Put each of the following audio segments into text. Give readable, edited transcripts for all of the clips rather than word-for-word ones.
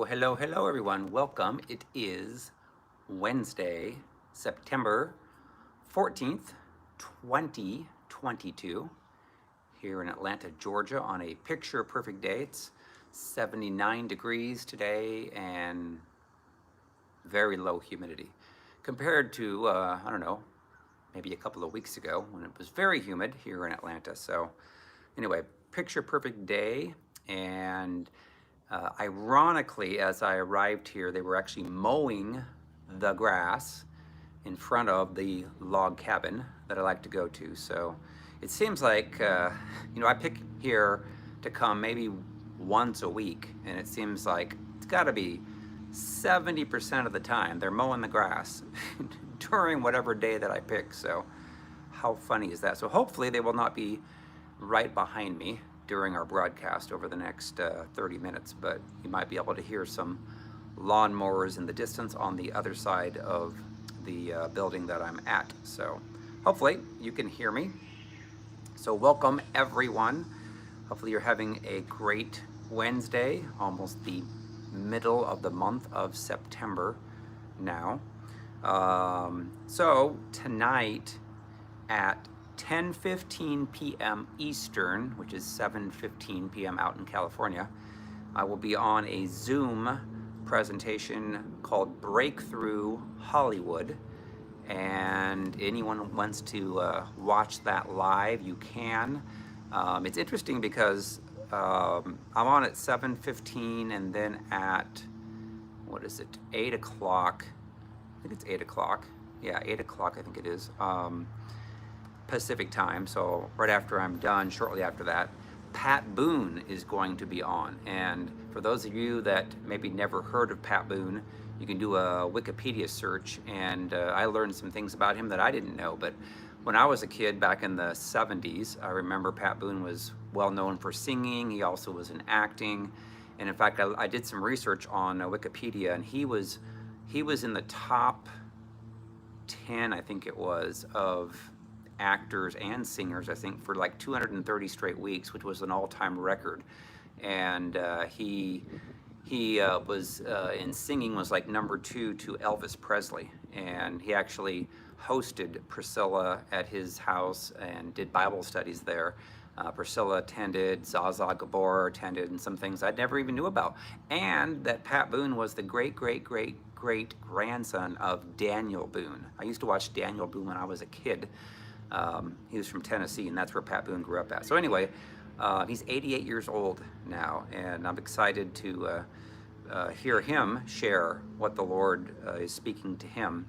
Oh, hello, everyone. Welcome. It is Wednesday, September 14th, 2022, here in Atlanta, Georgia, on a picture perfect day. It's 79 degrees today and very low humidity compared to, I don't know, maybe a couple of weeks ago when it was very humid here in Atlanta. So, anyway, picture perfect day. And ironically, as I arrived here, they were actually mowing the grass in front of the log cabin that I like to go to. So it seems like, I pick here to come maybe once a week, and it seems like it's got to be 70% of the time they're mowing the grass during whatever day that I pick. So how funny is that? So hopefully they will not be right behind me during our broadcast over the next 30 minutes, but you might be able to hear some lawnmowers in the distance on the other side of the building that I'm at. So hopefully you can hear me. So welcome everyone. Hopefully you're having a great Wednesday, almost the middle of the month of September now. So tonight at 10:15 p.m. Eastern, which is 7:15 p.m. out in California, I will be on a Zoom presentation called Breakthrough Hollywood. And anyone who wants to watch that live, you can. It's interesting because I'm on at 7:15, and then at, 8 o'clock. I think it's 8 o'clock. Yeah, 8 o'clock, I think it is. Pacific time, so right after I'm done, shortly after that, Pat Boone is going to be on. And for those of you that maybe never heard of Pat Boone, you can do a Wikipedia search, and I learned some things about him that I didn't know. But when I was a kid back in the 70s, I remember Pat Boone was well known for singing. He also was in acting, and in fact, I did some research on Wikipedia, and he was in the top 10, I think it was, of actors and singers, I think, for like 230 straight weeks, which was an all-time record. And he was in singing was like number 2 to Elvis Presley, and he actually hosted Priscilla at his house and did Bible studies there. Priscilla attended, Zaza Gabor attended, and some things I never even knew about. And that Pat Boone was the great grandson of Daniel Boone. I used to watch Daniel Boone when I was a kid. He was from Tennessee, and that's where Pat Boone grew up at. So anyway, he's 88 years old now, and I'm excited to hear him share what the Lord is speaking to him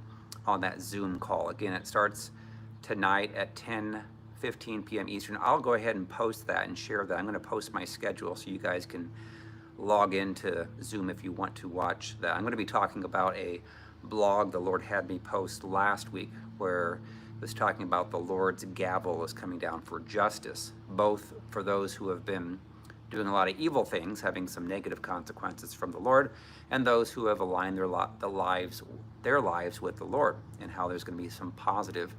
on that Zoom call. Again, it starts tonight at 10:15 p.m. Eastern. I'll go ahead and post that and share that. I'm going to post my schedule so you guys can log into Zoom if you want to watch that. I'm going to be talking about a blog the Lord had me post last week where was talking about the Lord's gavel is coming down for justice, both for those who have been doing a lot of evil things, having some negative consequences from the Lord, and those who have aligned their lives with the Lord, and how there's going to be some positive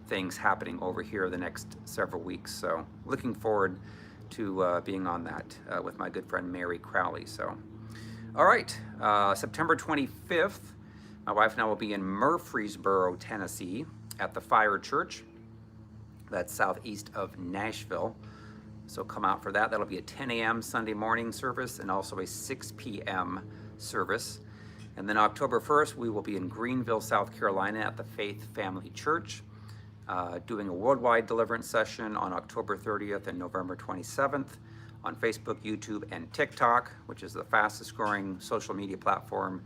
things happening over here the next several weeks. So looking forward to being on that with my good friend Mary Crowley. So, all right, September 25th, my wife and I will be in Murfreesboro, Tennessee, at the Fire Church. That's southeast of Nashville. So come out for that. That'll be a 10 a.m. Sunday morning service and also a 6 p.m. service. And then October 1st, we will be in Greenville, South Carolina at the Faith Family Church, doing a worldwide deliverance session on October 30th and November 27th on Facebook, YouTube, and TikTok, which is the fastest growing social media platform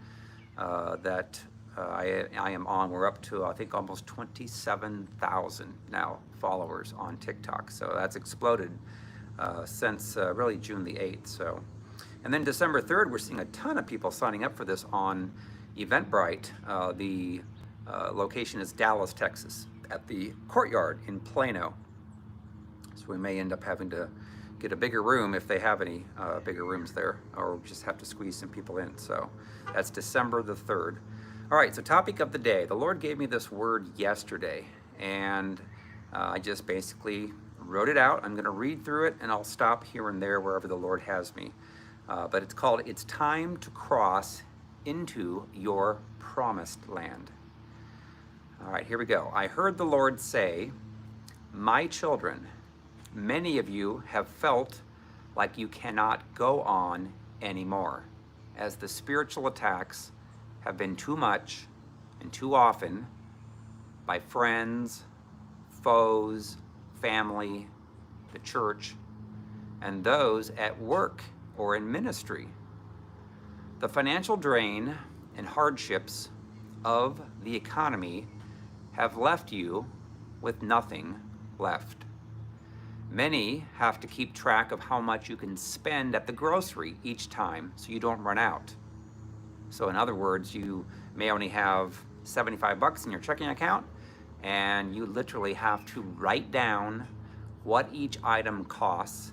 that I am on. We're up to, I think, almost 27,000 now followers on TikTok. So that's exploded since really June the 8th. So, and then December 3rd, we're seeing a ton of people signing up for this on Eventbrite. The location is Dallas, Texas, at the Courtyard in Plano. So we may end up having to get a bigger room if they have any bigger rooms there, or just have to squeeze some people in. So that's December the 3rd. All right, so topic of the day. The Lord gave me this word yesterday, and I just basically wrote it out. I'm going to read through it, and I'll stop here and there wherever the Lord has me. but it's called It's Time to Cross into Your Promised Land. All right, here we go. I heard the Lord say, "My children, many of you have felt like you cannot go on anymore, as the spiritual attacks have been too much and too often by friends, foes, family, the church, and those at work or in ministry. The financial drain and hardships of the economy have left you with nothing left. Many have to keep track of how much you can spend at the grocery each time so you don't run out. So in other words, you may only have 75 bucks in your checking account, and you literally have to write down what each item costs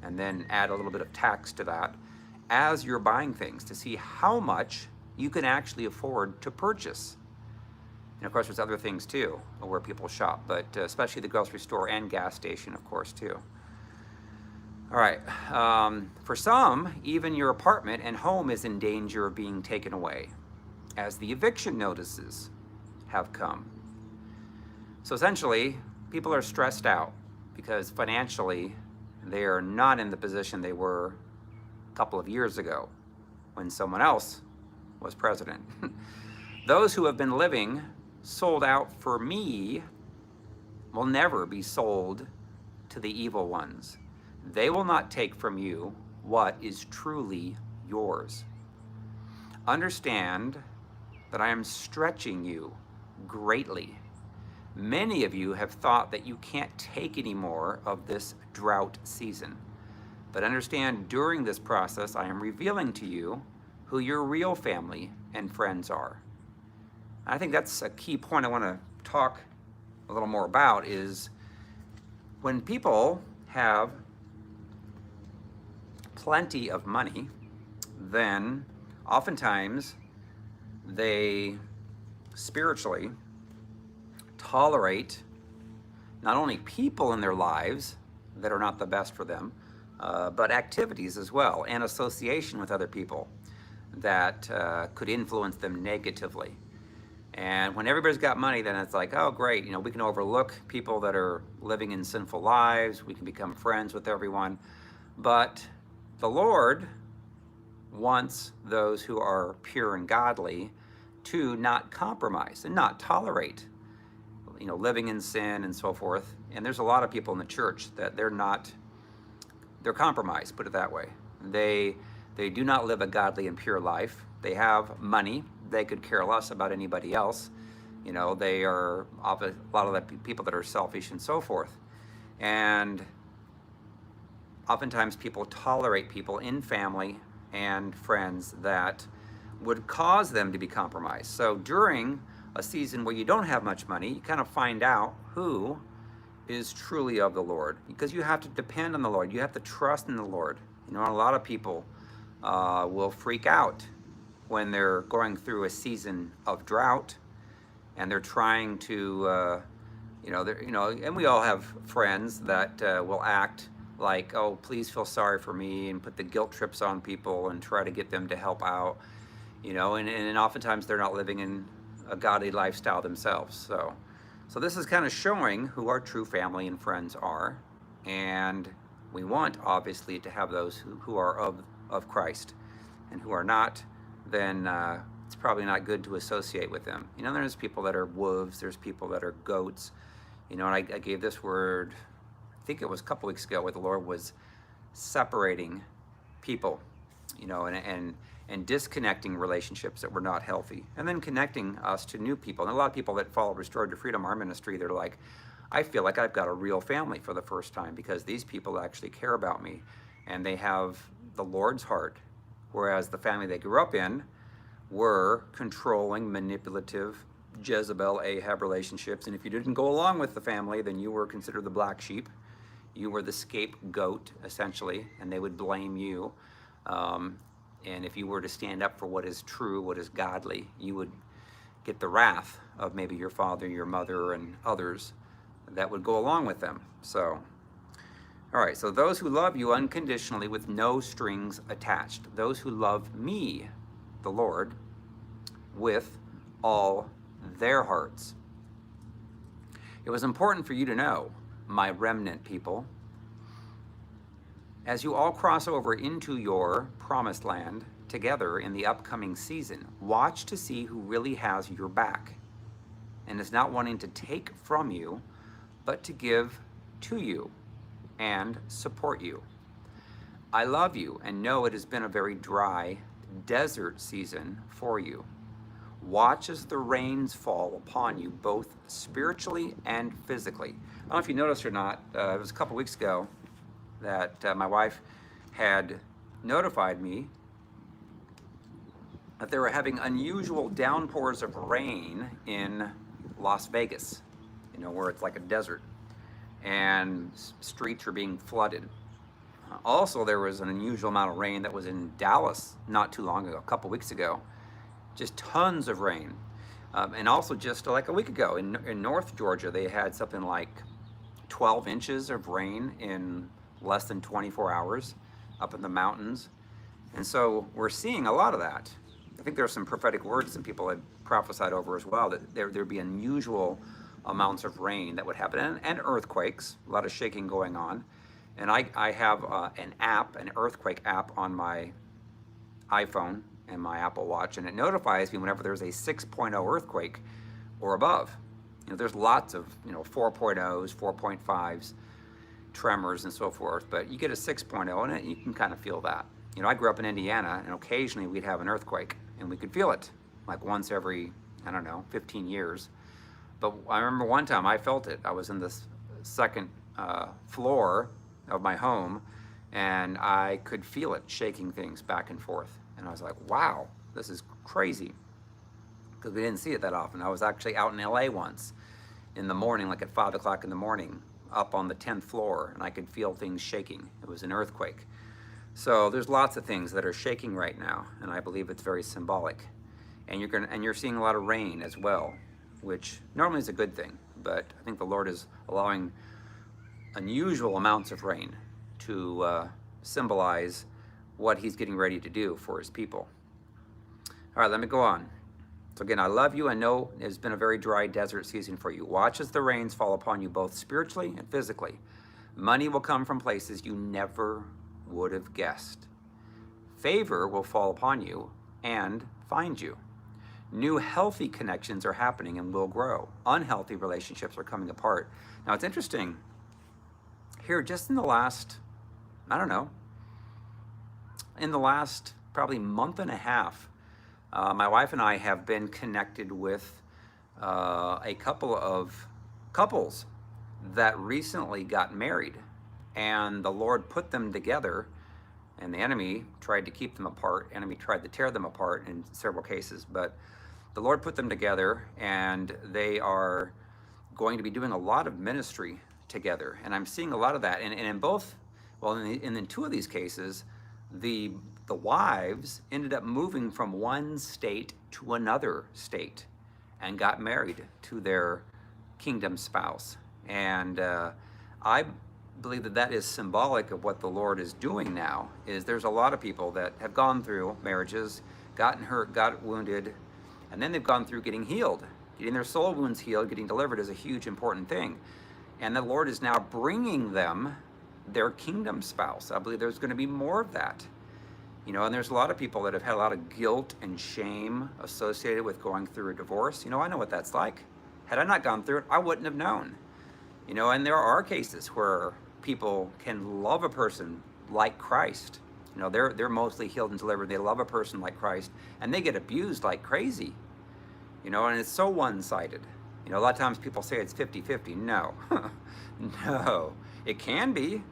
and then add a little bit of tax to that as you're buying things to see how much you can actually afford to purchase. And of course, there's other things too where people shop, but especially the grocery store and gas station, of course, too. All right. For some, even your apartment and home is in danger of being taken away as the eviction notices have come. So essentially, people are stressed out because financially, they are not in the position they were a couple of years ago when someone else was president. Those who have been living sold out for me will never be sold to the evil ones. They will not take from you what is truly yours. Understand that I am stretching you greatly. Many of you have thought that you can't take any more of this drought season. But understand, during this process, I am revealing to you who your real family and friends are. I think that's a key point I want to talk a little more about is when people have plenty of money, then oftentimes they spiritually tolerate not only people in their lives that are not the best for them, but activities as well, and association with other people that could influence them negatively. And when everybody's got money, then it's like, oh, great, we can overlook people that are living in sinful lives. We can become friends with everyone. But the Lord wants those who are pure and godly to not compromise and not tolerate, living in sin and so forth. And there's a lot of people in the church that they're compromised, put it that way. They do not live a godly and pure life. They have money. They could care less about anybody else. They are a lot of the people that are selfish and so forth. And oftentimes people tolerate people in family and friends that would cause them to be compromised. So during a season where you don't have much money, you kind of find out who is truly of the Lord, because you have to depend on the Lord. You have to trust in the Lord. A lot of people will freak out when they're going through a season of drought and they're trying to, and we all have friends that will act like, oh, please feel sorry for me, and put the guilt trips on people and try to get them to help out, and oftentimes they're not living in a godly lifestyle themselves. So this is kind of showing who our true family and friends are, and we want, obviously, to have those who are of Christ, and who are not, then it's probably not good to associate with them. There's people that are wolves, there's people that are goats, and I gave this word, I think it was a couple weeks ago, where the Lord was separating people, and disconnecting relationships that were not healthy, and then connecting us to new people. And a lot of people that follow Restored to Freedom, our ministry, they're like, I feel like I've got a real family for the first time, because these people actually care about me, and they have the Lord's heart, whereas the family they grew up in were controlling, manipulative, Jezebel, Ahab relationships. And if you didn't go along with the family, then you were considered the black sheep. You were the scapegoat, essentially, and they would blame you. And if you were to stand up for what is true, what is godly, you would get the wrath of maybe your father, your mother, and others that would go along with them. So All right, so those who love you unconditionally with no strings attached. Those who love me, the Lord, with all their hearts. It was important for you to know, my remnant people, as you all cross over into your promised land together in the upcoming season, watch to see who really has your back and is not wanting to take from you, but to give to you and support you. I love you and know it has been a very dry desert season for you. Watch as the rains fall upon you, both spiritually and physically. I don't know if you noticed or not, it was a couple weeks ago that my wife had notified me that they were having unusual downpours of rain in Las Vegas, where it's like a desert, and streets are being flooded. Also, there was an unusual amount of rain that was in Dallas not too long ago, a couple weeks ago. Just tons of rain. And also just like a week ago in North Georgia, they had something like 12 inches of rain in less than 24 hours up in the mountains. And so we're seeing a lot of that. I think there are some prophetic words that people had prophesied over as well, that there'd be unusual amounts of rain that would happen, and earthquakes, a lot of shaking going on. And I have an earthquake app on my iPhone and my Apple Watch, and it notifies me whenever there's a 6.0 earthquake or above. There's lots of 4.0s, 4.5s, tremors and so forth, but you get a 6.0 and you can kind of feel that. I grew up in Indiana, and occasionally we'd have an earthquake and we could feel it like once every, 15 years. But I remember one time I felt it. I was in the second floor of my home, and I could feel it shaking things back and forth. And I was like, wow, this is crazy, because we didn't see it that often. I was actually out in LA once in the morning, like at 5 o'clock in the morning, up on the 10th floor, and I could feel things shaking. It was an earthquake. So there's lots of things that are shaking right now, and I believe it's very symbolic. And you're seeing a lot of rain as well, which normally is a good thing, but I think the Lord is allowing unusual amounts of rain to symbolize what he's getting ready to do for his people. All right, let me go on. So again, I love you. I know it's been a very dry desert season for you. Watch as the rains fall upon you, both spiritually and physically. Money will come from places you never would have guessed. Favor will fall upon you and find you. New healthy connections are happening and will grow. Unhealthy relationships are coming apart. Now, it's interesting here, just in the last, in the last probably month and a half, my wife and I have been connected with a couple of couples that recently got married, and the Lord put them together, and the enemy tried to keep them apart. The enemy tried to tear them apart in several cases, but the Lord put them together, and they are going to be doing a lot of ministry together. And I'm seeing a lot of that. And in both, in two of these cases, the wives ended up moving from one state to another state and got married to their kingdom spouse. And I believe that is symbolic of what the Lord is doing now. Is there's a lot of people that have gone through marriages, gotten hurt, got wounded, and then they've gone through getting healed. Getting their soul wounds healed, getting delivered is a huge, important thing. And the Lord is now bringing them their kingdom spouse. I believe there's going to be more of that. And there's a lot of people that have had a lot of guilt and shame associated with going through a divorce. I know what that's like. Had I not gone through it, I wouldn't have known. And there are cases where people can love a person like Christ. They're mostly healed and delivered. They love a person like Christ, and they get abused like crazy. And it's so one-sided. A lot of times people say it's 50-50. No, no, it can be,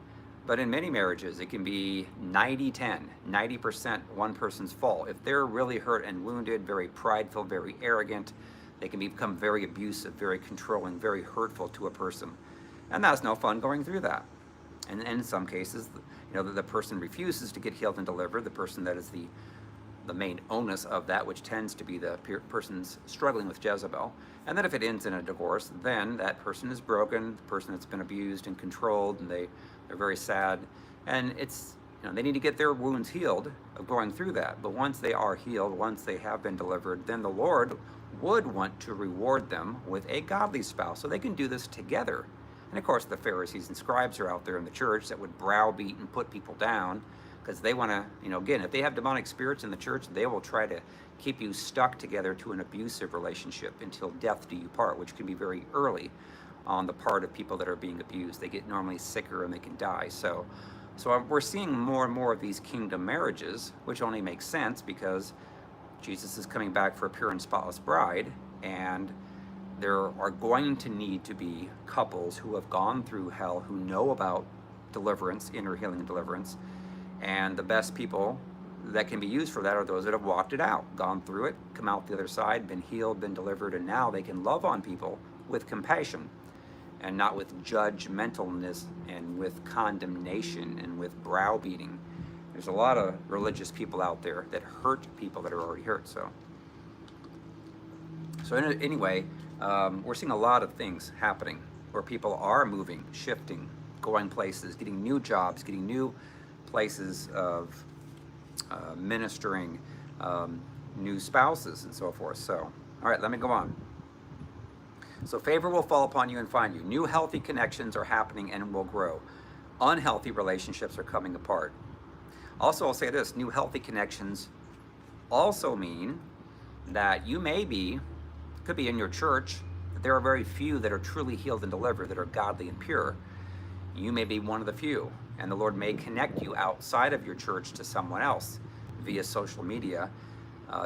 but in many marriages, it can be 90-10, 90% one person's fault. If they're really hurt and wounded, very prideful, very arrogant, they can become very abusive, very controlling, very hurtful to a person. And that's no fun going through that. And in some cases, the person refuses to get healed and delivered, the person that is the the main onus of that, which tends to be the person's struggling with Jezebel. And then if it ends in a divorce, then that person is broken, the person that's been abused and controlled, and they're very sad. And it's, they need to get their wounds healed of going through that. But once they are healed, once they have been delivered, then the Lord would want to reward them with a godly spouse so they can do this together. And of course, the Pharisees and scribes are out there in the church that would browbeat and put people down because they want to, again, if they have demonic spirits in the church, they will try to keep you stuck together to an abusive relationship until death do you part, which can be very early on the part of people that are being abused. They get normally sicker and they can die. So we're seeing more and more of these kingdom marriages, which only makes sense because Jesus is coming back for a pure and spotless bride, and there are going to need to be couples who have gone through hell, who know about deliverance, inner healing and deliverance, and the best people that can be used for that are those that have walked it out, gone through it, come out the other side, been healed, been delivered, and now they can love on people with compassion and not with judgmentalness and with condemnation and with browbeating. There's a lot of religious people out there that hurt people that are already hurt. So anyway, we're seeing a lot of things happening where people are moving, shifting, going places, getting new jobs, getting new places of ministering, new spouses and so forth. So, all right, let me go on. So favor will fall upon you and find you. New healthy connections are happening and will grow. Unhealthy relationships are coming apart. Also, I'll say this, new healthy connections also mean that you could be in your church, but there are very few that are truly healed and delivered, that are godly and pure. You may be one of the few, and the Lord may connect you outside of your church to someone else via social media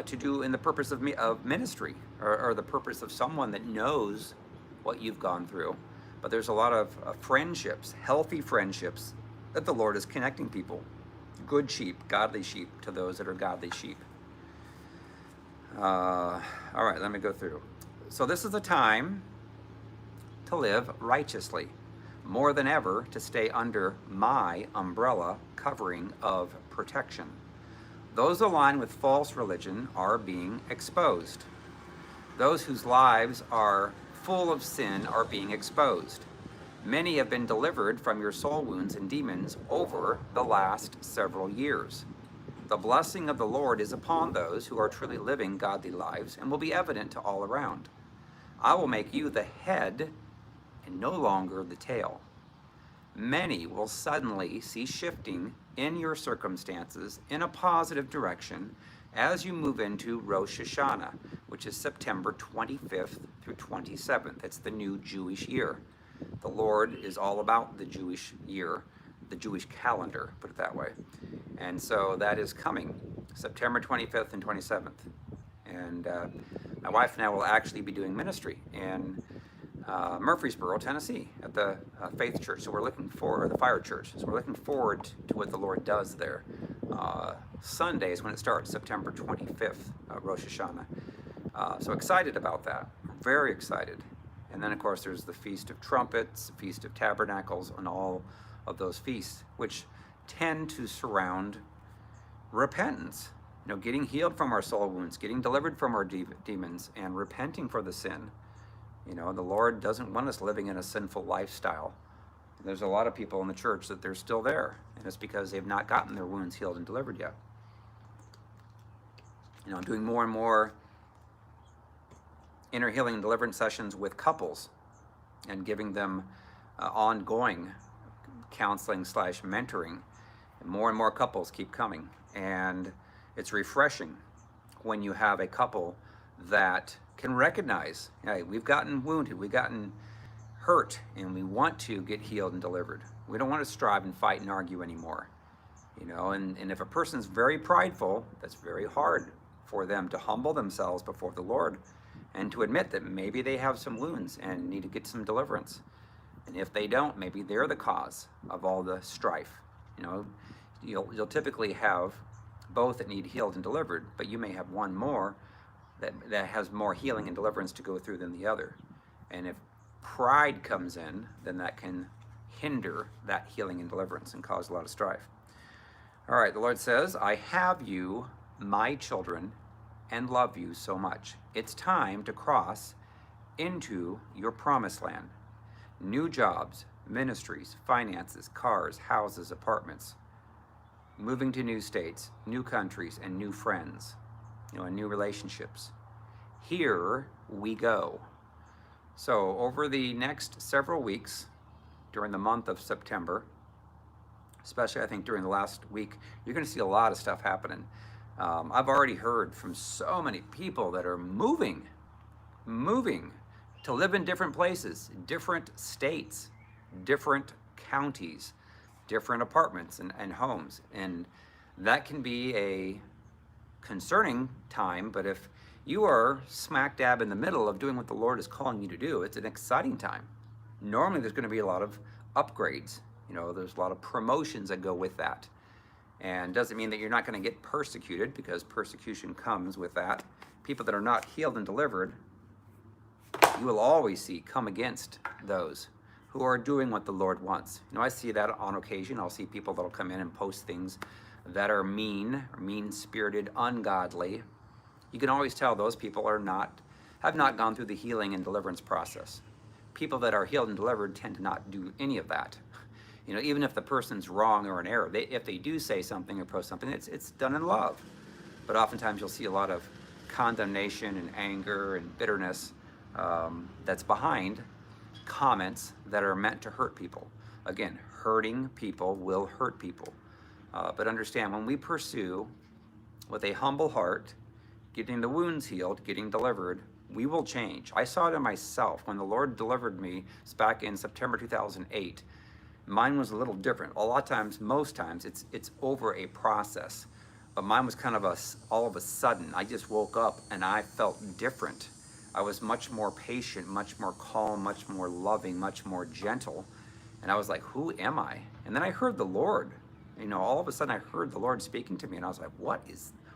to do in the purpose of ministry or the purpose of someone that knows what you've gone through. But there's a lot of friendships, healthy friendships, that the Lord is connecting people, good sheep, godly sheep, to those that are godly sheep. All right, let me go through. So this is a time to live righteously, more than ever to stay under my umbrella covering of protection. Those aligned with false religion are being exposed. Those whose lives are full of sin are being exposed. Many have been delivered from your soul wounds and demons over the last several years. The blessing of the Lord is upon those who are truly living godly lives and will be evident to all around. I will make you the head and no longer the tail. Many will suddenly see shifting in your circumstances in a positive direction as you move into Rosh Hashanah, which is September 25th through 27th. It's the new Jewish year. The Lord is all about the Jewish year, the Jewish calendar, put it that way. And so that is coming, September 25th and 27th. And my wife and I will actually be doing ministry in Murfreesboro, Tennessee, at the Faith Church. So we're looking forward, the Fire Church. So we're looking forward to what the Lord does there. Sunday is when it starts, September 25th, Rosh Hashanah. So excited about that, very excited. And then, of course, there's the Feast of Trumpets, Feast of Tabernacles, and all of those feasts, which tend to surround repentance. Getting healed from our soul wounds, getting delivered from our demons, and repenting for the sin. The Lord doesn't want us living in a sinful lifestyle. There's a lot of people in the church that they're still there, and it's because they've not gotten their wounds healed and delivered yet. Doing more and more inner healing and deliverance sessions with couples and giving them ongoing counseling / mentoring. And more couples keep coming. And it's refreshing when you have a couple that can recognize, hey, we've gotten wounded, we've gotten hurt, and we want to get healed and delivered. We don't want to strive and fight and argue anymore. And if a person's very prideful, that's very hard for them to humble themselves before the Lord and to admit that maybe they have some wounds and need to get some deliverance. And if they don't, maybe they're the cause of all the strife. You'll typically have both that need healed and delivered, but you may have one more that has more healing and deliverance to go through than the other. And if pride comes in, then that can hinder that healing and deliverance and cause a lot of strife. All right, the Lord says, I have you my children and love you so much. It's time to cross into your promised land. New jobs, ministries, finances, cars, houses, apartments, moving to new states, new countries, and new friends, and new relationships. Here we go. So over the next several weeks, during the month of September, especially I think during the last week, you're going to see a lot of stuff happening. I've already heard from so many people that are moving to live in different places, different states, different counties, different apartments and homes. And that can be a concerning time, but if you are smack dab in the middle of doing what the Lord is calling you to do, it's an exciting time. Normally there's going to be a lot of upgrades. There's a lot of promotions that go with that. And doesn't mean that you're not going to get persecuted, because persecution comes with that. People that are not healed and delivered, you will always see come against those who are doing what the Lord wants. I see that on occasion. I'll see people that'll come in and post things that are mean-spirited, ungodly. You can always tell those people have not gone through the healing and deliverance process. People that are healed and delivered tend to not do any of that. Even if the person's wrong or in error, if they do say something or post something, it's done in love. But oftentimes you'll see a lot of condemnation and anger and bitterness that's behind comments that are meant to hurt people. Again, hurting people will hurt people. But understand, when we pursue with a humble heart, getting the wounds healed, getting delivered, we will change. I saw it in myself when the Lord delivered me back in September 2008. Mine was a little different. A lot of times, most times, it's over a process. But mine was kind of all of a sudden. I just woke up and I felt different. I was much more patient, much more calm, much more loving, much more gentle. And I was like, who am I? And then I heard the Lord. All of a sudden I heard the Lord speaking to me, and I was like,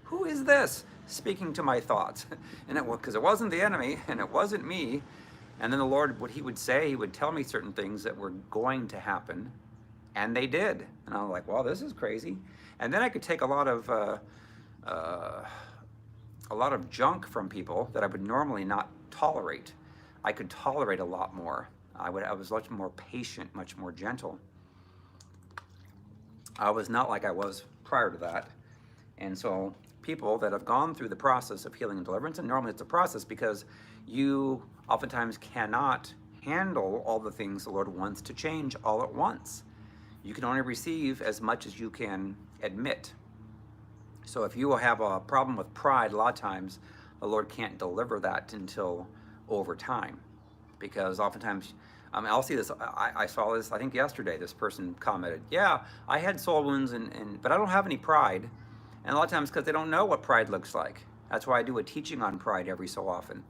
who is this speaking to my thoughts? And because it wasn't the enemy and it wasn't me. And then the Lord, what he would say, he would tell me certain things that were going to happen, and they did. And I was like, well, this is crazy. And then I could take a lot of junk from people that I would normally not tolerate. I could tolerate a lot more. I was much more patient, much more gentle. I was not like I was prior to that. And so people that have gone through the process of healing and deliverance, and normally it's a process because you oftentimes cannot handle all the things the Lord wants to change all at once. You can only receive as much as you can admit. So if you have a problem with pride, a lot of times the Lord can't deliver that until over time. Because oftentimes, I'll see this, I saw this, I think yesterday, this person commented, yeah, I had soul wounds, but I don't have any pride. And a lot of times because they don't know what pride looks like. That's why I do a teaching on pride every so often.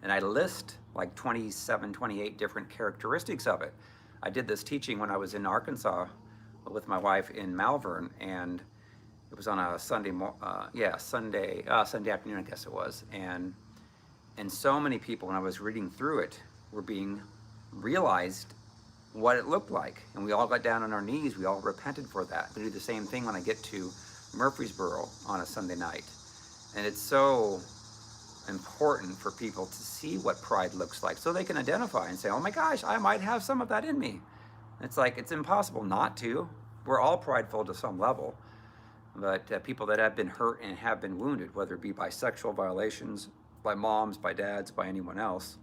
And I list like 27, 28 different characteristics of it. I did this teaching when I was in Arkansas with my wife in Malvern, and it was on a Sunday afternoon, I guess it was. And so many people, when I was reading through it, were being realized what it looked like. And we all got down on our knees. We all repented for that. We do the same thing when I get to Murfreesboro on a Sunday night. And it's so important for people to see what pride looks like so they can identify and say, oh my gosh, I might have some of that in me. It's like, it's impossible not to. We're all prideful to some level. But people that have been hurt and have been wounded, whether it be by sexual violations, by moms, by dads, by anyone else,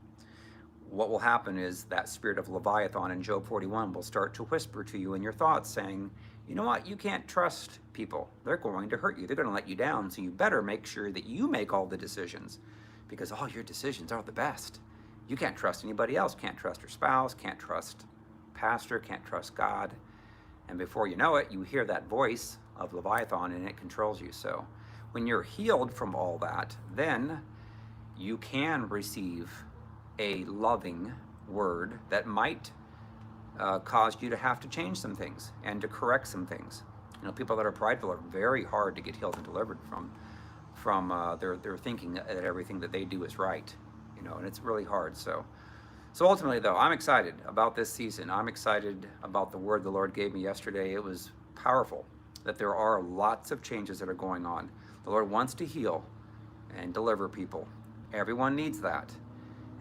what will happen is that spirit of Leviathan in Job 41 will start to whisper to you in your thoughts saying, you know what, you can't trust people. They're going to hurt you. They're going to let you down. So you better make sure that you make all the decisions, because all your decisions are the best. You can't trust anybody else. Can't trust your spouse, can't trust pastor, can't trust God. And before you know it, you hear that voice of Leviathan and it controls you. So when you're healed from all that, then you can receive a loving word that might cause you to have to change some things and to correct some things. People that are prideful are very hard to get healed and delivered from their thinking that everything that they do is right, and it's really hard. So ultimately, though, I'm excited about this season. I'm excited about the word the Lord gave me yesterday. It was powerful that there are lots of changes that are going on, The Lord wants to heal and deliver people. Everyone needs that.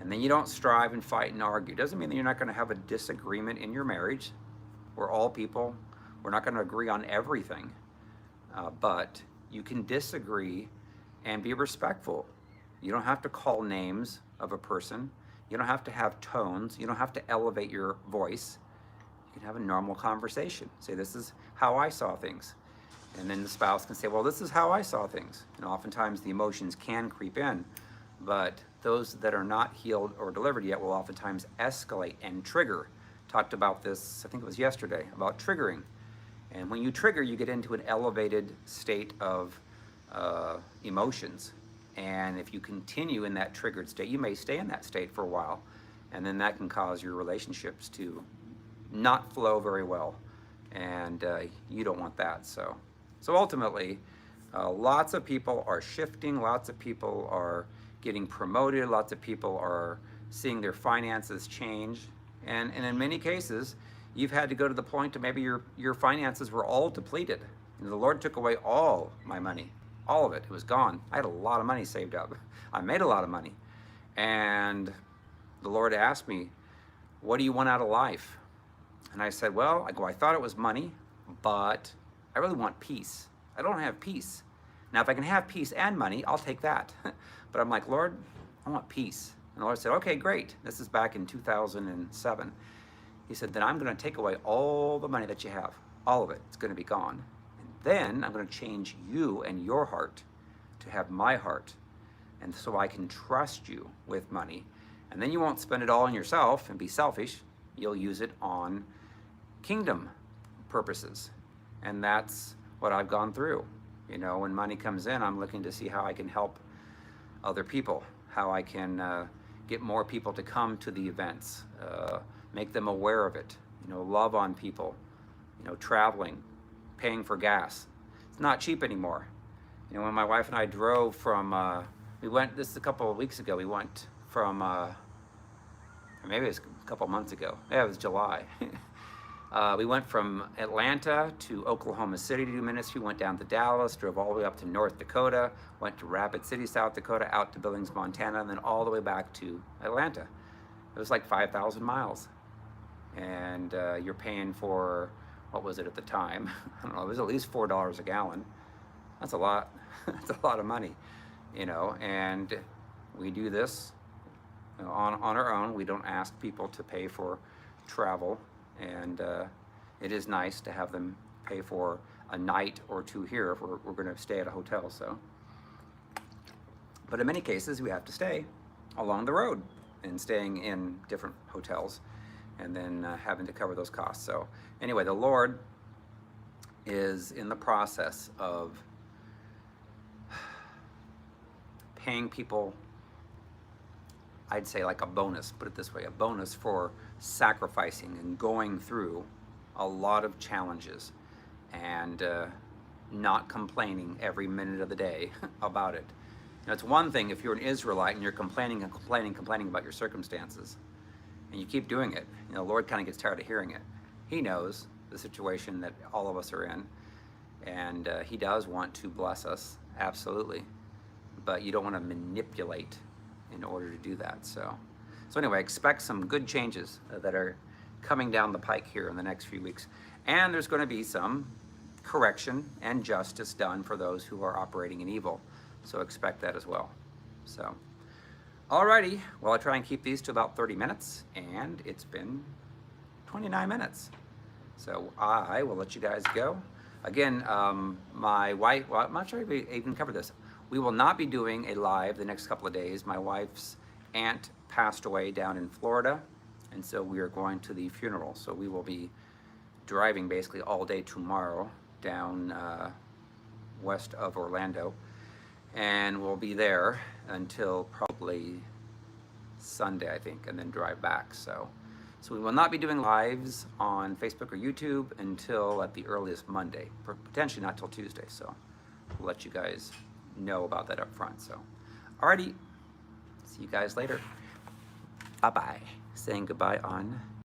And then you don't strive and fight and argue. Doesn't mean that you're not going to have a disagreement in your marriage. We're all people. We're not going to agree on everything. But you can disagree and be respectful. You don't have to call names of a person. You don't have to have tones. You don't have to elevate your voice. You can have a normal conversation. Say, this is how I saw things. And then the spouse can say, well, this is how I saw things. And oftentimes the emotions can creep in, but those that are not healed or delivered yet will oftentimes escalate and trigger. Talked about this, I think it was yesterday, about triggering. And when you trigger, you get into an elevated state of emotions. And if you continue in that triggered state, you may stay in that state for a while, and then that can cause your relationships to not flow very well. And you don't want that. So ultimately, lots of people are shifting, lots of people are getting promoted, lots of people are seeing their finances change. And in many cases, you've had to go to the point to maybe your finances were all depleted. And the Lord took away all my money, all of it. It was gone. I had a lot of money saved up. I made a lot of money. And the Lord asked me, what do you want out of life? And I said, well, I thought it was money, but I really want peace. I don't have peace. Now, if I can have peace and money, I'll take that. But I'm like, Lord, I want peace. And the Lord said, okay, great. This is back in 2007. He said, then I'm going to take away all the money that you have. All of it. It's going to be gone. And then I'm going to change you and your heart to have my heart. And so I can trust you with money. And then you won't spend it all on yourself and be selfish. You'll use it on kingdom purposes. And that's what I've gone through. You know, when money comes in, I'm looking to see how I can help other people, how I can get more people to come to the events, make them aware of it, you know, love on people, you know, traveling, paying for gas. It's not cheap anymore. You know, when my wife and I drove from, this is a couple of weeks ago, we went from, or maybe it was a couple of months ago. Yeah, it was July. We went from Atlanta to Oklahoma City to do ministry, went down to Dallas, drove all the way up to North Dakota, went to Rapid City, South Dakota, out to Billings, Montana, and then all the way back to Atlanta. It was like 5,000 miles. And you're paying for, what was it at the time? I don't know, it was at least $4 a gallon. That's a lot. That's a lot of money, you know, and we do this, you know, on our own. We don't ask people to pay for travel. And it is nice to have them pay for a night or two here if we're going to stay at a hotel. So, but in many cases, we have to stay along the road and staying in different hotels and then having to cover those costs. So anyway, the Lord is in the process of paying people, I'd say like a bonus, put it this way, a bonus for sacrificing and going through a lot of challenges and not complaining every minute of the day about it. You know, it's one thing if you're an Israelite and you're complaining about your circumstances, and you keep doing it. You know, the Lord kind of gets tired of hearing it. He knows the situation that all of us are in, and He does want to bless us, absolutely. But you don't want to manipulate in order to do that. So anyway, expect some good changes that are coming down the pike here in the next few weeks. And there's going to be some correction and justice done for those who are operating in evil. So expect that as well. So, alrighty. Well, I try and keep these to about 30 minutes, and it's been 29 minutes. So I will let you guys go. Again, my wife, well, I'm not sure if we even covered this. We will not be doing a live the next couple of days. My wife's aunt passed away down in Florida, and so we are going to the funeral. So we will be driving basically all day tomorrow down west of Orlando, and we'll be there until probably Sunday, I think, and then drive back. So we will not be doing lives on Facebook or YouTube until at the earliest Monday, potentially not till Tuesday. So we'll let you guys know about that up front. So alrighty, see you guys later. Bye-bye. Saying goodbye on